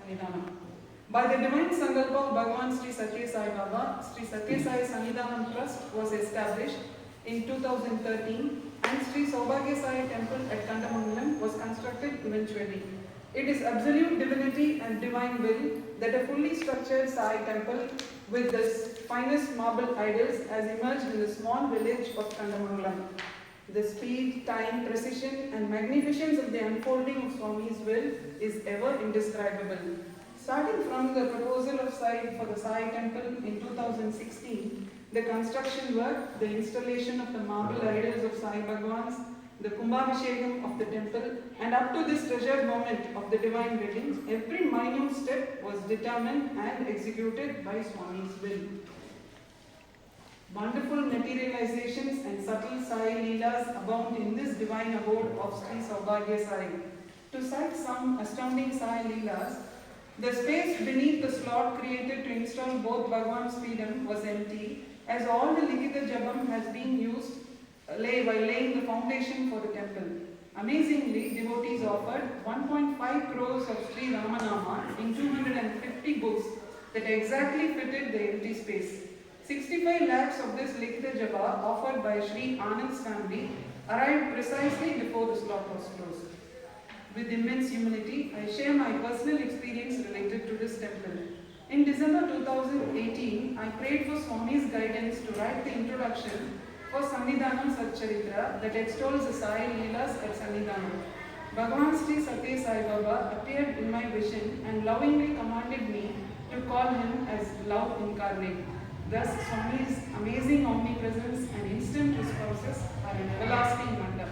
Sannithanam. By the divine Sankalpa of Bhagavan Sri Sathya Sai Baba, Sri Sathya Sai Sannithanam Trust was established in 2013 and Sri Sowbhakya Sai Temple at Kandamangalam was constructed eventually. It is absolute divinity and divine will that a fully structured Sai temple with the finest marble idols has emerged in the small village of Kandamangalam. The speed, time, precision and magnificence of the unfolding of Swami's will is ever indescribable. Starting from the proposal of site for the Sai temple in 2016, the construction work, the installation of the marble idols of Sai Bhagwans, the Kumbhabhishekam of the temple, and up to this treasured moment of the divine weddings, every minute step was determined and executed by Swami's will. Wonderful materializations and subtle Sai Leelas abound in this divine abode of Sri Sowbhakya Sai. To cite some astounding Sai Leelas, the space beneath the slot created to install both Bhagwan's freedom was empty, as all the Likita Jabam has been used while laying the foundation for the temple. Amazingly, devotees offered 1.5 crores of Sri Ramanama in 250 books that exactly fitted the empty space. 65 lakhs of this Likita Japa offered by Sri Anand's family arrived precisely before the slot was closed. With immense humility, I share my personal experience related to this temple. In December 2018, I prayed for Swami's guidance to write the introduction for Sannithanam Satcharitra that extols the Sai Leelas at Sannithanam. Bhagavan Sri Sathya Sai Baba appeared in my vision and lovingly commanded me to call him as love incarnate. Thus, Swami's amazing omnipresence and instant responses are an everlasting wonder.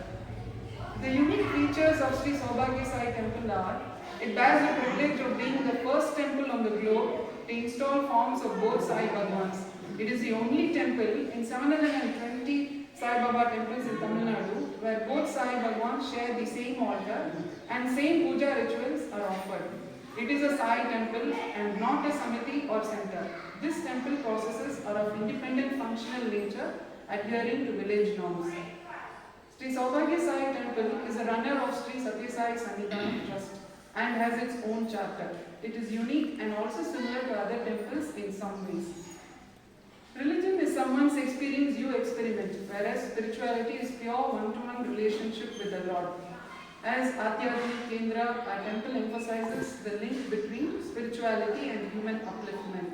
The unique features of Sri Sowbhakya Sai temple are, it bears the privilege of being the first temple on the globe to install forms of both Sai Bhagwans. It is the only temple in 720 Sai Baba temples in Tamil Nadu where both Sai Bhagwans share the same altar and same puja rituals are offered. It is a Sai temple and not a samiti or center. This temple processes are of independent functional nature adhering to village norms. Sri Sowbhakya Sai temple is a runner of Sri Sathya Sai Sannithanam Trust and has its own charter. It is unique and also similar to other temples in some ways. Religion is someone's experience you experiment, whereas spirituality is pure one-to-one relationship with the Lord. As Atyadhyanik Kendra, our temple emphasizes the link between spirituality and human upliftment.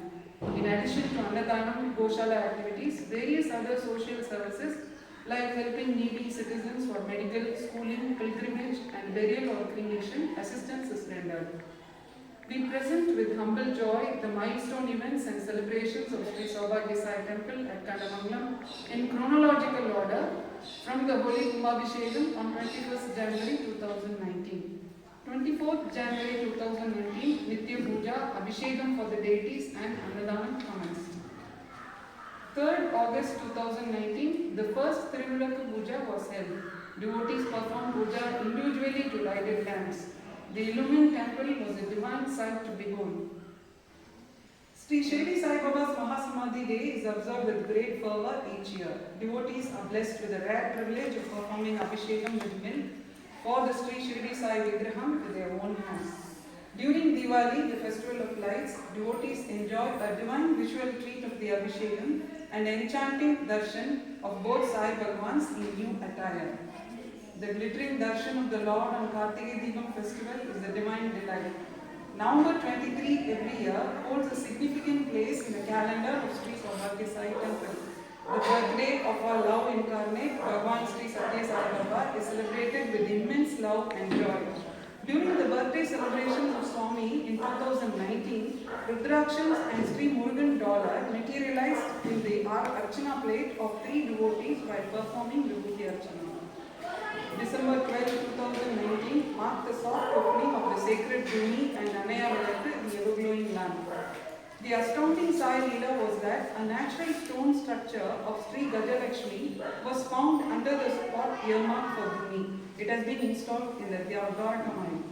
In addition to Annadanam, Goshala activities, various other social services like helping needy citizens for medical, schooling, pilgrimage and burial or cremation assistance is rendered. We present with humble joy the milestone events and celebrations of Sri Sowbhakya Sai Temple at Kandamangalam in chronological order from the Holy Kumbhabhishekam on 21st January 2019. 24th January 2019, Nitya Puja, Abhishekam for the deities and Annadanam commenced. 3rd August 2019, the first Tiruvizhakku Puja was held. Devotees performed puja individually to lighted lamps. The illumined temple was a divine sight to behold. Sri Shirdi Sai Baba's Mahasamadhi Day is observed with great fervour each year. Devotees are blessed with the rare privilege of performing Abhishekam with milk for the Sri Shirdi Sai Vigraham with their own hands. During Diwali, the festival of lights, devotees enjoy a divine visual treat of the Abhishekam and enchanting darshan of both Sai Bhagwans in new attire. The glittering darshan of the Lord on Kartikeya Deepam festival is a divine delight. November 23 every year holds a significant place in the calendar of Sri Sowbhakya Sai Temple. The birthday of our love incarnate, Bhagavan Sri Sathya Sai Baba, is celebrated with immense love and joy. During the birthday celebrations of Swami in 2019, Rudrakshans and Sri Murugan dollar materialized in the Archana plate of 3 devotees while performing Vibhuti Archana. December 12, 2019 marked the soft opening of the sacred Bhumi and Anaya Vilakku, the ever-glowing lamp. The astounding Sai Leela was that a natural stone structure of Sri Gajalakshmi was found under the spot earmarked for Bhumi. It has been installed in the Dhyavardhamai.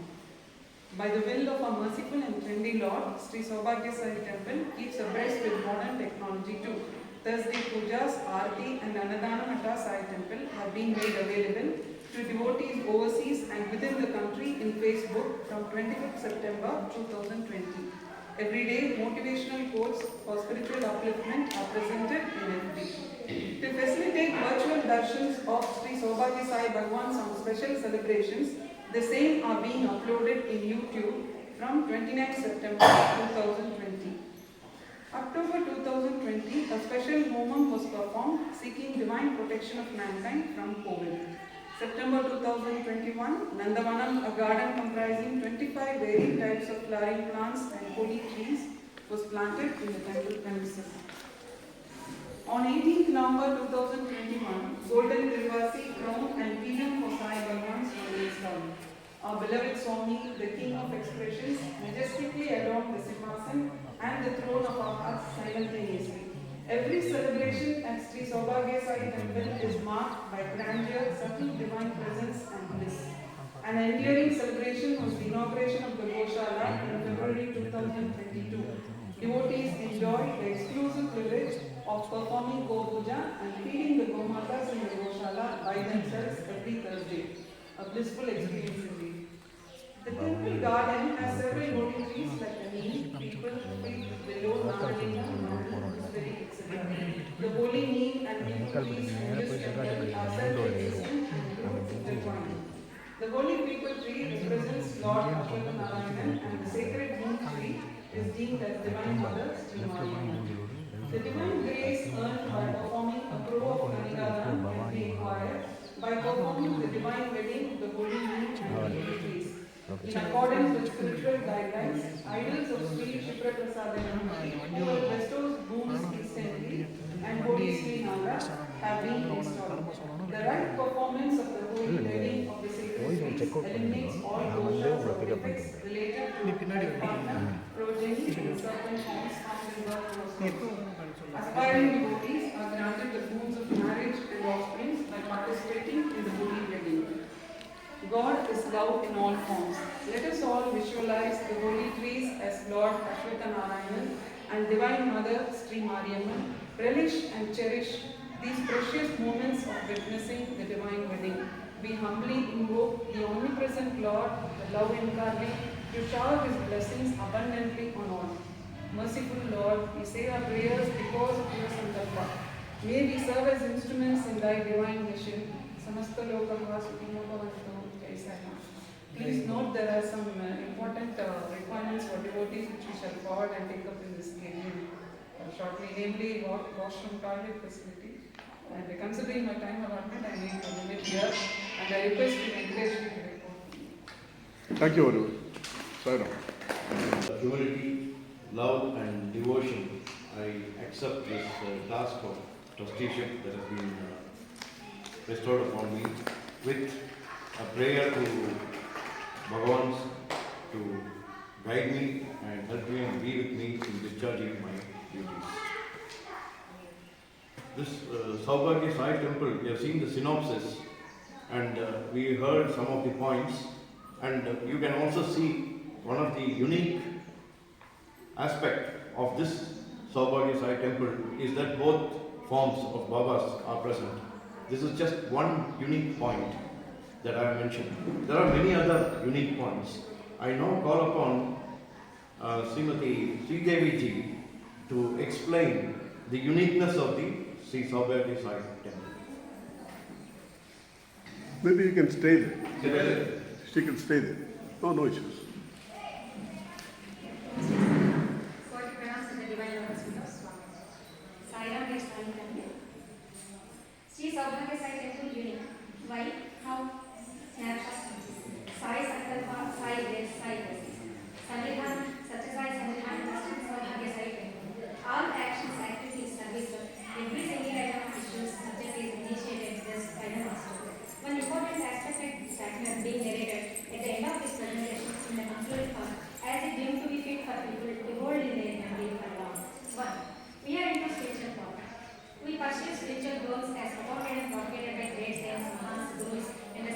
By the will of a merciful and trendy Lord, Sri Sowbhakya Sai Temple keeps abreast with modern technology too. Thursday pujas, Aarti and Annadanam at Sai Temple have been made available to devotees overseas and within the country in Facebook Road from 25th September 2020. Everyday motivational quotes for spiritual upliftment are presented in FB. To facilitate virtual darshans of Sri Sowbhakya Sai Bhagwan's on special celebrations, the same are being uploaded in YouTube from 29th September 2020. October 2020, a special homam was performed seeking divine protection of mankind from COVID. September 2021, Kandamangalam, a garden comprising 25 varied types of flowering plants and holy trees, was planted in the temple premises. On 18th November 2021, Golden Trivasi crown and pilium for Sai Bhagwans were installed. Our beloved Swami, the King of Expressions, majestically adorned the Simhasan and the throne of our hearts simultaneously. Every celebration at Sri Sowbhakya Sai Temple is marked by grandeur, subtle divine presence and bliss. An enduring celebration was the inauguration of the Goshala in February 2022. Devotees enjoyed the exclusive privilege of performing Go Puja and feeding the Gomatas in the Goshala by themselves every Thursday. A blissful experience indeed. The temple garden has several holy trees like the neem, people, fig, willow, namalina, gooseberry, etc. The holy neem and people trees in this temple are self-existent and roots intertwined. The holy people tree represents Lord Sannithanam and the sacred neem tree is deemed as Divine Mother, Sri Mariamma. The divine grace earned by performing a crow of Kandamangalam can be acquired by performing the divine wedding of the holy neem and holy trees. In accordance with spiritual guidelines, idols of Sri Shipraprasadanam, who bestows boons instantly, and holy Sri Naga have been installed. The right performance of the holy wedding of the sacred trees eliminates all doshas or defects related to partner, progeny, and certain forms found in birth horoscopes. Aspiring devotees are granted the boons of marriage and offspring by participating in the holy wedding. God is love in all forms. Let us all visualize the holy trees as Lord Ashwathanarayanan and Divine Mother Sri Mariamma. Relish and cherish these precious moments of witnessing the divine wedding. We humbly invoke the omnipresent Lord, the love incarnate, to shower His blessings abundantly on all. Merciful Lord, we say our prayers because of your sankalpa. May we serve as instruments in Thy divine mission. Samasta lokah sukhino bhavantu. Jai Sai Ram. Please note there are some important requirements for devotees which we shall forward and take up in this occasion shortly, namely washroom toilet facility. And considering my time allotment, I need to limit here, and I request you encourage me to report. Thank you, Aru. Sai Ram. Humility, love and devotion, I accept this task of trusteeship that has been bestowed upon me with a prayer to Bhagwan to guide me and help me and be with me in discharging my duties. This Sowbhakya Sai temple, we have seen the synopsis and we heard some of the points, and you can also see one of the unique aspect of this Sowbhakya Sai temple is that both forms of Babas are present. This is just one unique point that I have mentioned. There are many other unique points. I now call upon Srimati Sridevi ji to explain the uniqueness of the Sri Sowbhakya Sai temple. Maybe you can stay there. She can stay there. No issues. Sri Sowbhakya Sai temple unique. Why? How? Snapshot. Sai Sankalpa, Sai Grace, Sai Grace. Sannithanam, Sathya Sai Sannithanam, Sri Sowbhakya Sai temple. All actions, activities, service, every single item of issues, subject is initiated just by the master. One important aspect is being narrated at the end of this presentation in the concluded part, as it deemed to be fit for people to hold in their memory for long. 1. We are into spiritual thought. We pursue spiritual goals as supported and propagated by great saints, mahas, gurus, and the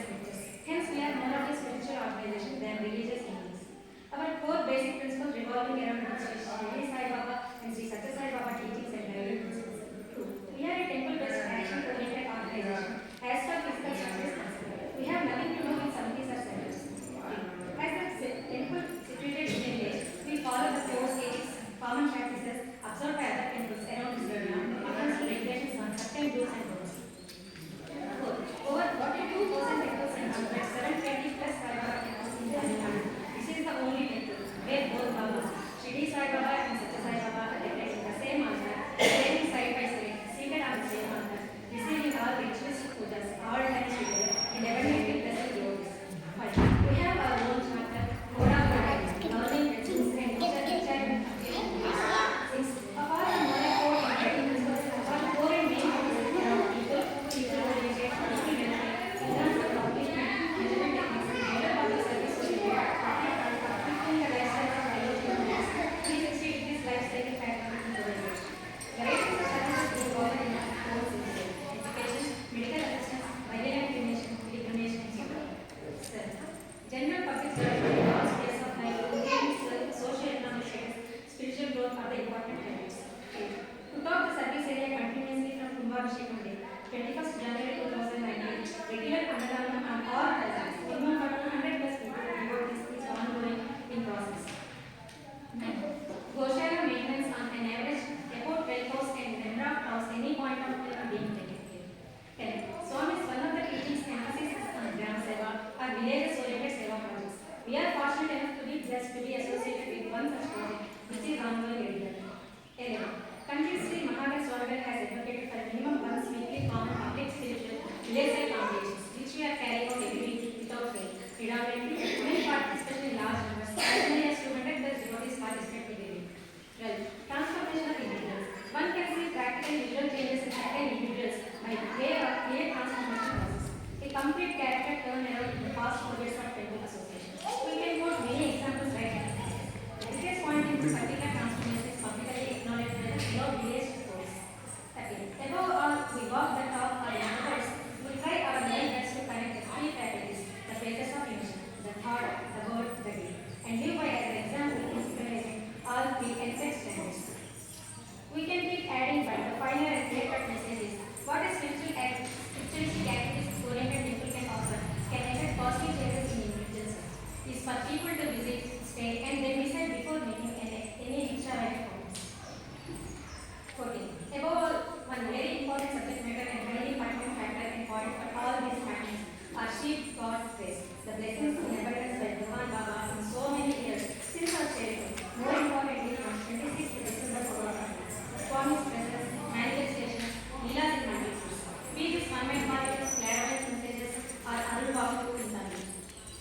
to be associated with one such project, which is ongoing every year. 11. Country Sri Mahatma Swamigal has advocated for minimum once weekly common public spiritual village congregations, which we are carrying out every week without fail. Predominantly, women participate in large numbers, as many as 200 plus devotees participate every week. 12. Transformation of individuals. One can see practical visual changes in certain individuals by way of clear transformation process. A complete character turnaround in the past 4 years of temple association. We can quote many examples right now. The latest point in this particular transformation is publicly acknowledged by the below village force. 13. Above all, we walk the talk or in other words, we try our very best to connect the three faculties, the phases of emotion, the thought, the word, the deed, and live by as an example in synchronizing all three and six standards. We can keep adding, but the final and clear-cut message is what a spiritualistic activist oriented people can offer can effect positive changes in individuals is for people to visit, stay, and then decide before making any extra life comments. 14. Above all, one very important subject matter and very important factor and point for all these matters are sheep God's grace, the blessings in abundance by Bhagavan Baba in so many years since our childhood. More importantly, from 26th December 2020. Swami's presence, manifestations, leelas in multitudes. Be this one-man particles, clairvoyant messages, or Arulvaku in Tamil.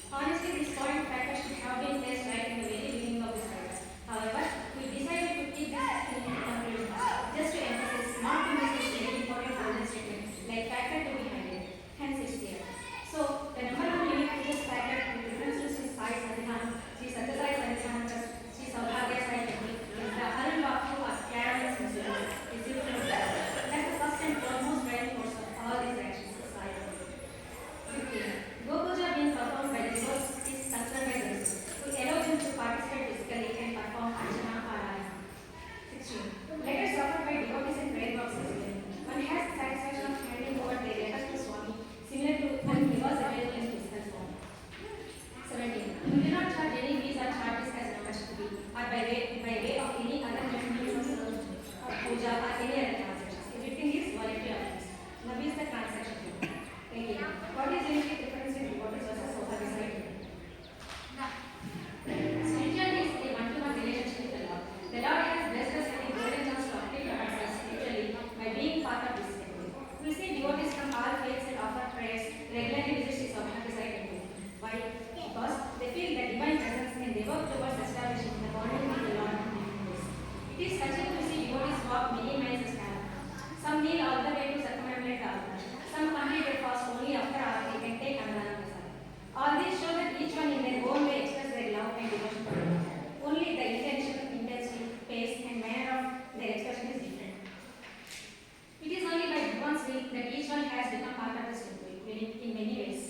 Honestly, this point factor should have been placed right in the very beginning of this writer. However, we decided to keep this in conclusion, just to emphasize not to miss this very important golden statement, like factor to be highlighted. Hence, it's here. So, the number of unique features factor with reference to Sri Sai Sannithanam, Sri Sathya Sai Sannithanam, Sri Sowbhakya Sai temple, is the Arulvaku or clairvoyance messages, is equal to that. That's the first and foremost driving force of all these actions. 15. Gopuja being performed by the devotees is concerned by themselves. We allow them to participate physically and perform archana or arana. 16. Letters offered by devotees in prayer boxes. One has the satisfaction of handing over their letters to Swami, similar to when he was available in physical form. 17. We do not charge any fees or charges as membership fee or by way of any other means of or puja or any other transactions. Everything is voluntary offerings. Now is the transaction fee. 18. What is unique difference in devotees versus Sowbhakya Sai? Spiritual is a one-to-one relationship with the Lord. The Lord has blessed us with the golden chance to uplift ourselves spiritually by being part of this temple. We see devotees from all faiths and offer prayers regularly visit Sowbhakya Sai temple. Why? Because they feel the divine presence and they work towards establishing the bonding with the Lord in different ways. It is touching to see devotees walk many miles to stand. Some kneel all the way to circumambulate the altar. Some complete their fast only after Aarti and take Kandamangalam. All these show that each one in their own way express their love and devotion for God. Only the intention, intensity, pace, and manner of their expression is different. It is only by Bhagwan's will that each one has become part of this temple, in many ways.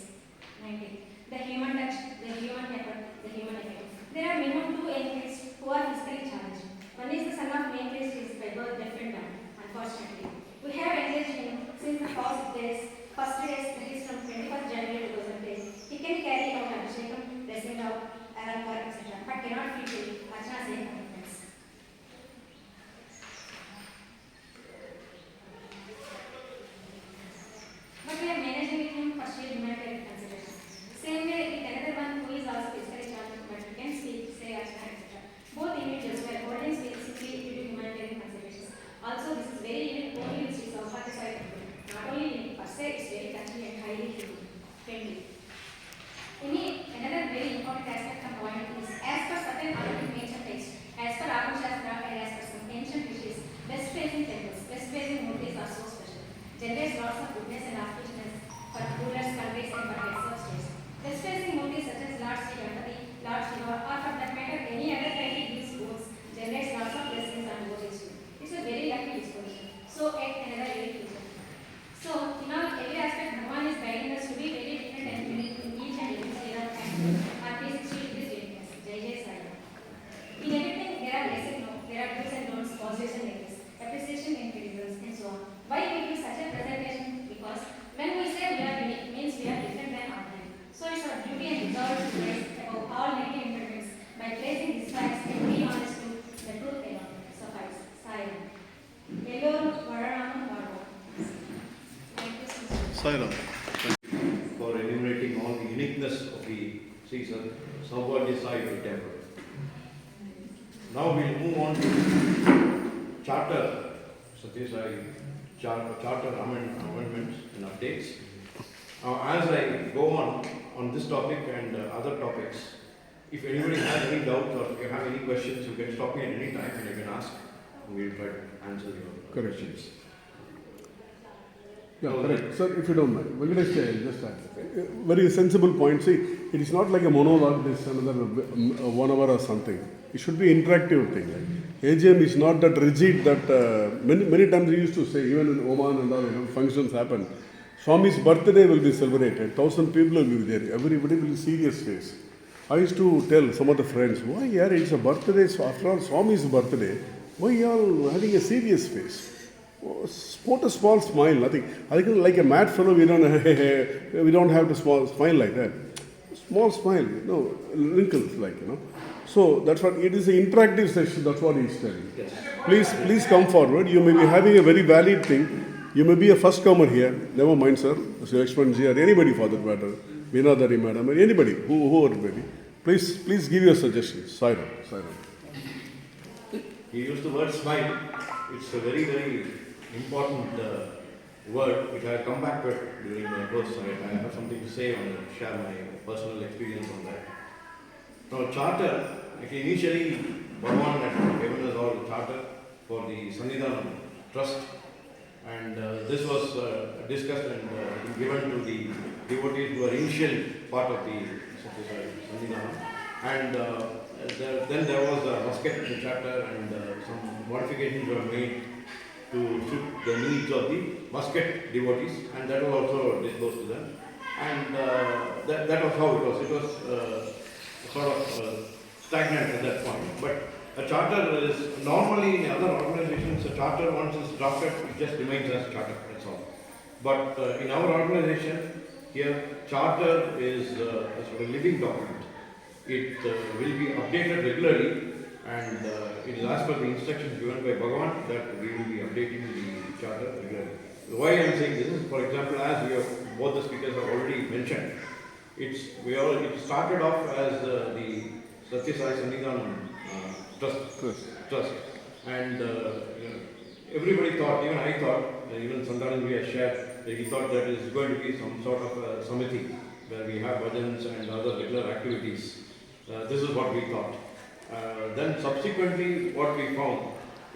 19. The human touch, the human effort, the human effect. There are minimum 2 entities who are physically challenged. One is the son of main priest, is by birth deaf and dumb, unfortunately. We have engaged him since the first days, that is from 21st January 2010. He can carry out Abhishekam, blessing out, Arankar, etc. but cannot fulfill Archana same commitments. But we are managing with him for sheer humanitarian consideration. Same way with another one who is also physically challenged but he can speak, say Archana, etc. Both individuals were holding simply due to humanitarian considerations. Also, this is very unique only with Sri Sowbhakya Sai temple. Not only unique per se, it's very touching and highly friendly. Another very important aspect of point is as per certain Arabic ancient texts, as per Agam Shastra and as per some ancient rishis, west facing temples, west facing murtis are so special. Generates lots of goodness and auspiciousness for rulers, countries, and for heads of states. West facing murtis such as Lord Sri Ganpati, Lord Shiva, or for that matter any other deity gives boons, generates lots of blessings and devotees too. It's a very lucky disposition. So, yet another very future. So, in all every aspect, Bhagavan is guiding us to be very different and unique in each and every state of action. Our 360 degrees uniqueness. Jai Jai Sai. In everything, there are yes and no, there are do's and don'ts, positives and negatives, appreciation and criticisms, and so on. Why we give such a presentation? Because when we say we are unique, means we are different than ordinary. So, it's our duty and resolve to raise above all negative impediments by placing these facts and be honest to the truth alone. Suffice. Sai. Elloru Varanam Varva. Sairam. For enumerating all the uniqueness of the Sri Sowbhakya Sai temple. now we'll move on to charter, Sathya Sai, charter amendments and updates. As I go on this topic and other topics, if anybody has any doubts or if you have any questions, you can stop me at any time and you can ask. We'll try to answer your questions. Yeah, correct. Sir, if you don't mind, Venkatesh, just very sensible point. See, it is not like a monologue, this another 1 hour or something. It should be interactive thing. Like, AGM is not that rigid that many times we used to say, even in Oman and all, functions happen. Swami's birthday will be celebrated, 1,000 people will be there, everybody will be serious face. I used to tell some of the friends, why yeah, it's a birthday, so after all Swami's birthday, why you all having a serious face? Sport a small smile, nothing. I think like a mad fellow, we don't have to smile like that. Small smile, wrinkles like, So that's what, it is an interactive session, that's what he's telling. Yes. Please come forward. You may be having a very valid thing. You may be a first comer here. Never mind, sir. Mr. Expanji or anybody for that matter. Vinadari madam or anybody, whoever may be. Please give your suggestions. Sairam. He used the word smile. It's a very, very important word which I have come back to it during my course. I have something to say on it, share my personal experience on that. Now, charter, initially, Bhagavan had given us all the charter for the Sannithanam trust, and this was discussed and given to the devotees who were initial part of the Sannithanam. And then there was a musket charter, and some modifications were made to suit the needs of the musket devotees, and that was also disclosed to them. And that was how it was. It was sort of stagnant at that point. But a charter is normally in other organizations, a charter once it's drafted, it just remains as charter, that's all. But in our organization, here, charter is a sort of living document. It will be updated regularly, and it is as per the instructions given by Bhagavan that we will be updating the charter regularly. Why I am saying this is, for example, as we have, both the speakers have already mentioned, it started off as the Sathya Sai Sannithanam trust, and everybody thought, even I thought, even Sannithanam has shared that he thought that it is going to be some sort of a samiti where we have bhajans and other regular activities. This is what we thought. Then subsequently, what we found,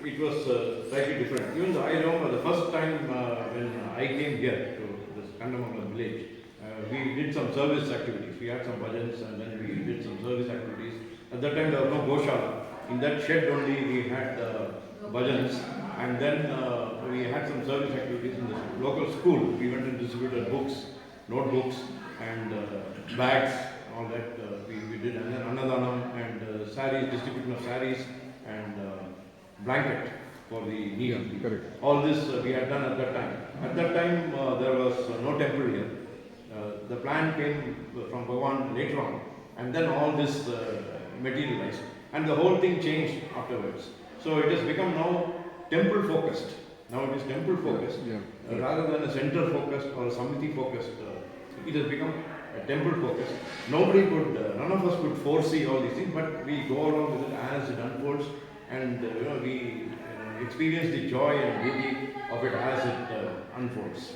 it was slightly different. Even I remember the first time when I came here to this Kandamangalam village, we did some service activities. We had some bhajans and then we did some service activities. At that time, there was no goshala. In that shed only we had bhajans, and then we had some service activities in the local school. We went and distributed books, notebooks, and bags. All that we did, and then Annadhanam and saris, distribution of saris and blanket for the needy. Correct. All this we had done at that time. At that time there was no temple here. The plan came from Bhagavan later on, and then all this materialized, and the whole thing changed afterwards. So it has become now temple focused. Now it is temple focused rather than a center focused or a samiti focused. It has become temple focus. Nobody could, none of us could foresee all these things, but we go along with it as it unfolds, and we experience the joy and beauty of it as it unfolds.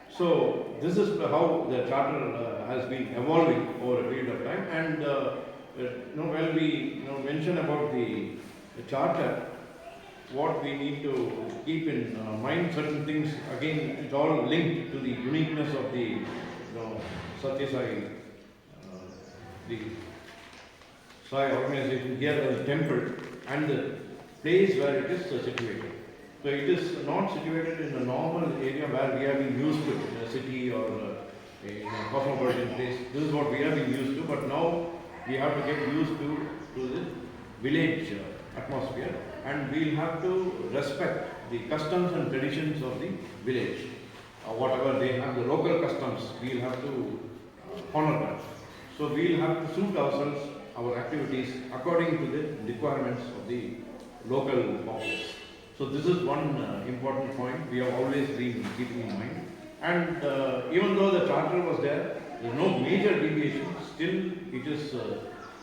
So this is how the charter has been evolving over a period of time, and when we mention about the charter, what we need to keep in mind, certain things, again, it's all linked to the uniqueness of the Sathya Sai, the Sai organization here as a temple, and the place where it is situated. So it is not situated in a normal area where we have been used to, in a city or in a cosmopolitan place. This is what we have been used to, but now we have to get used to the village atmosphere, and we will have to respect the customs and traditions of the village. Whatever they have, the local customs, we will have to honor that. So we will have to suit ourselves, our activities, according to the requirements of the local populace. So this is one important point we have always been keeping in mind. And even though the charter was there is no major deviation. Still, it is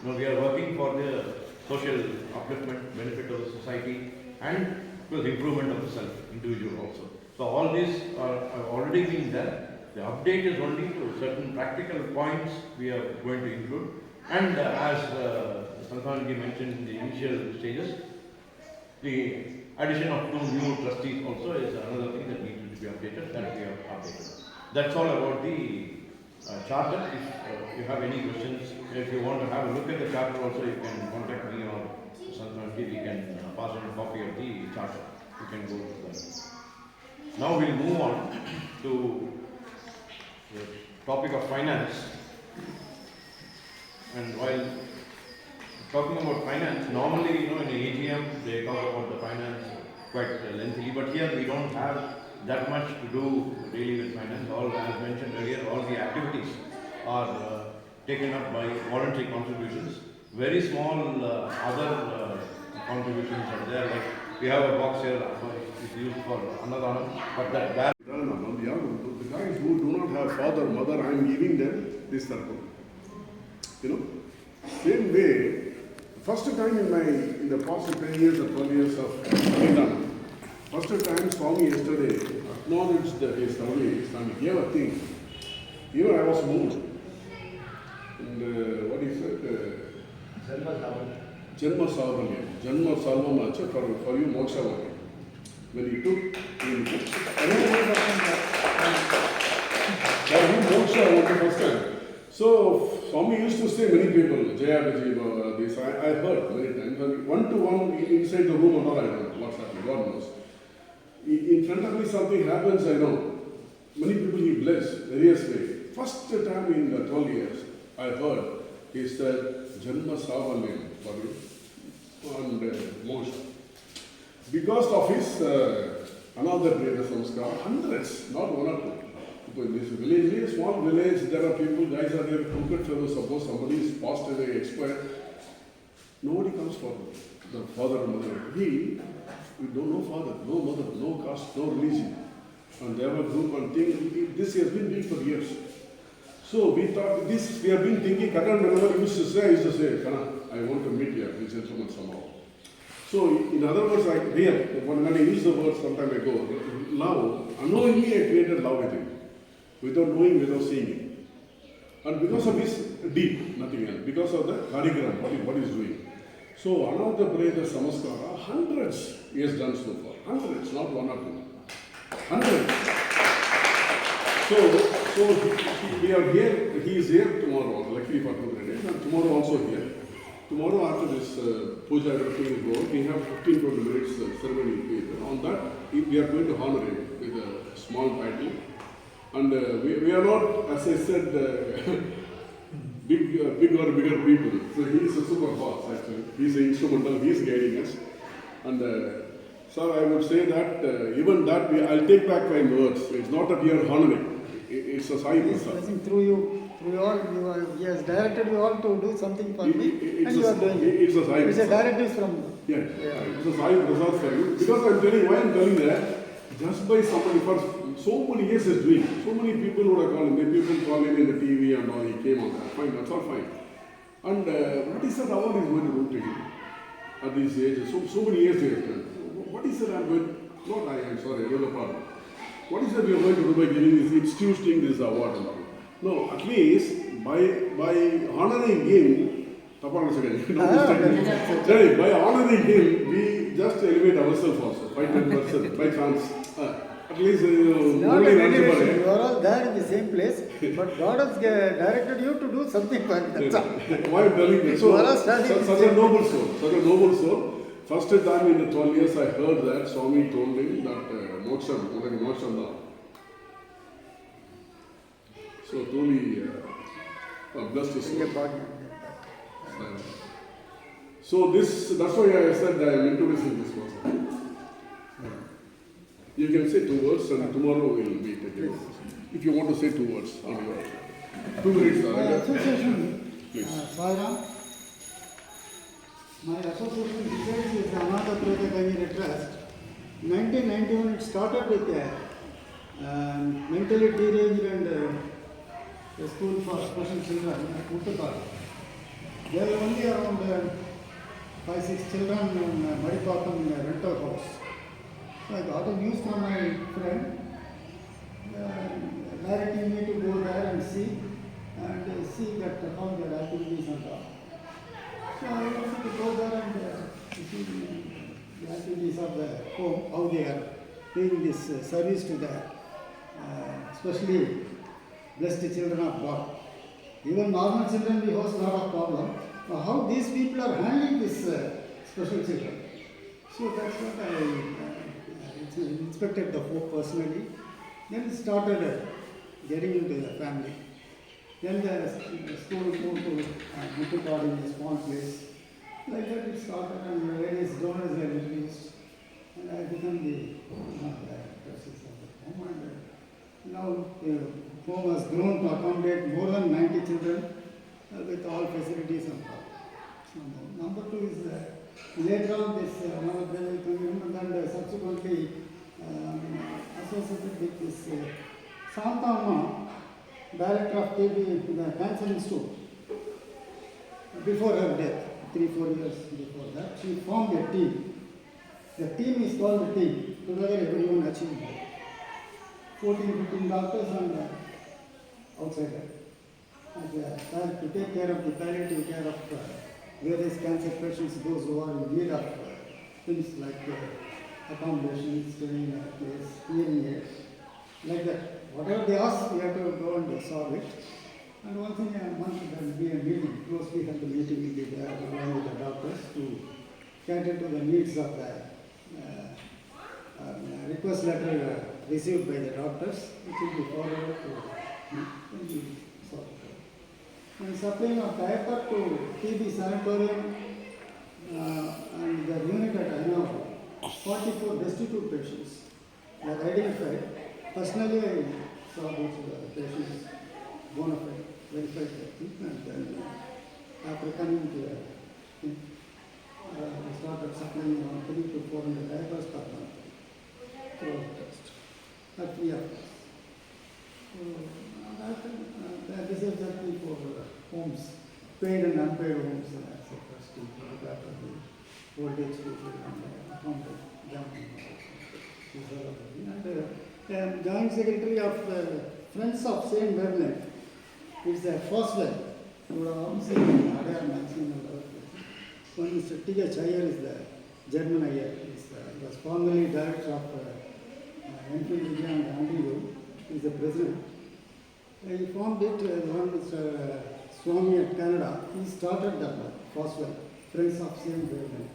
we are working for the social upliftment, benefit of the society, and plus improvement of the self, individual also. So all these have already been there. The update is only to certain practical points we are going to include. And as Sannithanam mentioned in the initial stages, the addition of 2 new trustees also is another thing that needs to be updated, that we have updated. That's all about the charter. If you have any questions, if you want to have a look at the charter also, you can contact me or Sannithanam. We can pass on a copy of the charter. You can go to that. Now we'll move on to the topic of finance. And while talking about finance, normally, in the AGM, they talk about the finance quite lengthily, but here we don't have that much to do really with finance. All, as mentioned earlier, all the activities are taken up by voluntary contributions. Very small other contributions are there, like we have a box here, it's used for Sannithanam, but that the guys who do not have father, mother, I am giving them this circle. Same way, first time in the past 10 years or 12 years of Sannithanam, first time Swami yesterday acknowledged his service and gave a thing. Even I was moved. And what he said? Janma Salvamacha for you Moksha. When he took Moksha was the first time. So Swami used to say many people, Jaya Gaji, this I heard many times. One to one inside the room and all, I don't know what's happening, God knows. In front of me something happens, I know. Many people he blessed, various ways. First time in the 12 years, I heard, he said, Janma Savalem for you and Moshe. Because of his another greater samskara, hundreds, not one or two. In this village, very small village, there are people, guys are there, crooked fellows, suppose somebody is passed away, expired. Nobody comes forward. The father and mother. We don't know father, no mother, no caste, no religion. And they have a group and think, this has been doing for years. So we thought this, we have been thinking, Kandamangalam used to say, Kana, I want to meet here, this gentleman somehow. So in other words, when I used the word some time ago, love, unknowingly I created love with him. Without knowing, without seeing him. And because of his deed, nothing else. Because of the Harigram, what he is doing. So another Brother Samaskara, hundreds he has done so far. Hundreds, not one or two. Hundreds. So we are here, he is here tomorrow, luckily for 2 days, and tomorrow also here. Tomorrow after this puja everything is over, we have 15-20 minutes ceremony. On that, we are going to honor him with a small title. And we are not, as I said, big or bigger people. So he is a super boss actually. He is instrumental, he is guiding us. And sir, I would say that even that, I'll take back my words. It's not that we are honoring. It's a sign. I think through all, he has directed you all to do something for me, and you are doing it. It's a sign. It's a directive from. Yeah. It's a sign result for you. Because I'm telling you, why I'm telling that, just by somebody for so many years is doing. So many people would have called him. People call him in the TV and all. He came on that. Fine, that's all fine. And what is that award is going to do to him at these ages? So many years he has done. What is that I'm going? Not I am sorry. I beg your pardon. What is that we are going to do by giving this instituting this award and all? No, at least by honoring him. By honoring him, we just elevate ourselves also by 10% by chance. At least Not a elevation. You are all there in the same place, but God has directed you to do something for him. That's all. Why I'm telling you? So, You are all standing such a noble soul. First time in the 12 years I heard that Swami told him that Moksha. So truly blessed his soul. So that's why I said I am introducing this person. You can say 2 words and tomorrow we will meet again. If you want to say 2 words on your 2 minutes. My association, Please. Sairam, my association besides is Another Brother Kavira Trust. 1991 it started with a mentally deranged and a school for special children at Muttukal. There were only around 5-6 children in Maripakam in a rental house. So I got a news from my friend, directing me to go there and see that how their activities and all. So I wanted to go there and see the activities of the home, how they are doing this service to the especially blessed children of God. Even normal children we host a lot of problem. How these people are handling this special children. So that's what I inspected the home personally. Then started getting into the family. Then the school moved to Muttukad in a small place. Like that it started and various donors were introduced. And I became the trustees of the home. And now the home has grown to accommodate more than 90 children with all facilities and all. So, number two is later on this and subsequently associated with this Sannithanam, director of TB, the Cancer Institute. Before her death, 3-4 years before that, she formed a team. The team is called the team. Together everyone achieved 14-15 doctors and outsiders. To take care of the palliative care of various cancer patients, those who are in need of things like accommodation, staying in a place, hearing aids, like that. Whatever they ask, we have to go and solve it. And once in a month there will be a meeting, closely held meeting will be there along with the doctors to cater to the needs of the request letter received by the doctors, which will be forwarded to solve it. And supplying of diaper to TB sanatorium and the unit at Ainur, 44 destitute patients were identified. Personally, I saw those patients bona fide, verified and then after coming to we started supplying around 300 to 400 diapers per month. So, at free of cost. This is exactly for homes, paid and unpaid homes as a trustee, after the old age people and accountant, and joint secretary of Friends of Saint Bernard. It's a first one. You would have all seen Adar Maxim and other places. One Mr. T.H. Iyer is the German Iyer. He was formerly director of Enfield India and Andrew. He is the president. He formed it, one Mr. Swami at Canada. He started that first one, Friends of Saint Bernard.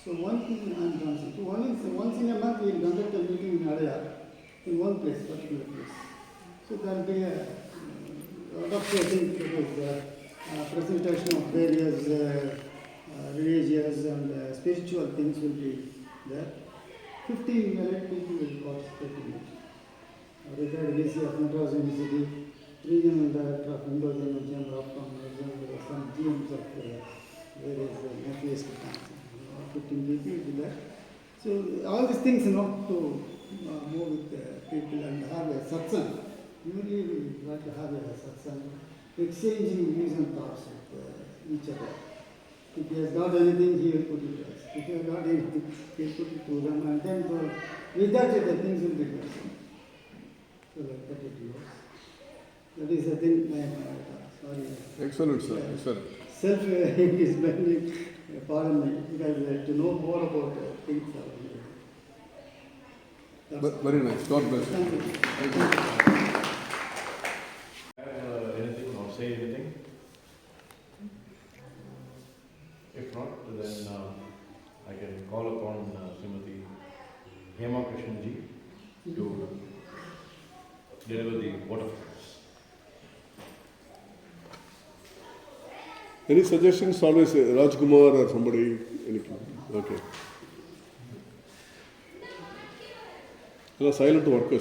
So one thing I am considering, one is once in a month we will conduct a meeting in Adar, in one place, particular place. So there will be a lot of things, presentation of various religious and spiritual things will be there. 15 elect people will participate in it. Retired VC of Madras University, regional director of Indo-German Chamber of Commerce, and some GMs of various atheistic countries. 15 people will be there. So all these things, to move with people and have a satsang. Usually we like to have a satsang, exchanging views and thoughts with each other. If he has got anything, he will put it to us. If he has got anything, he will put it to them, and then with that the things will be good. So like that it goes. That is the thing. Sorry. Excellent, sir. Excellent. Self-engagement, pardon me, because to know more about things. Very nice. God bless you. Thank you. Anything or say anything? If not, then I can call upon Srimati Hema Krishnanji to deliver the vote of thanks. Any suggestions? Always Rajkumar or somebody. Anything? Okay. Silent workers.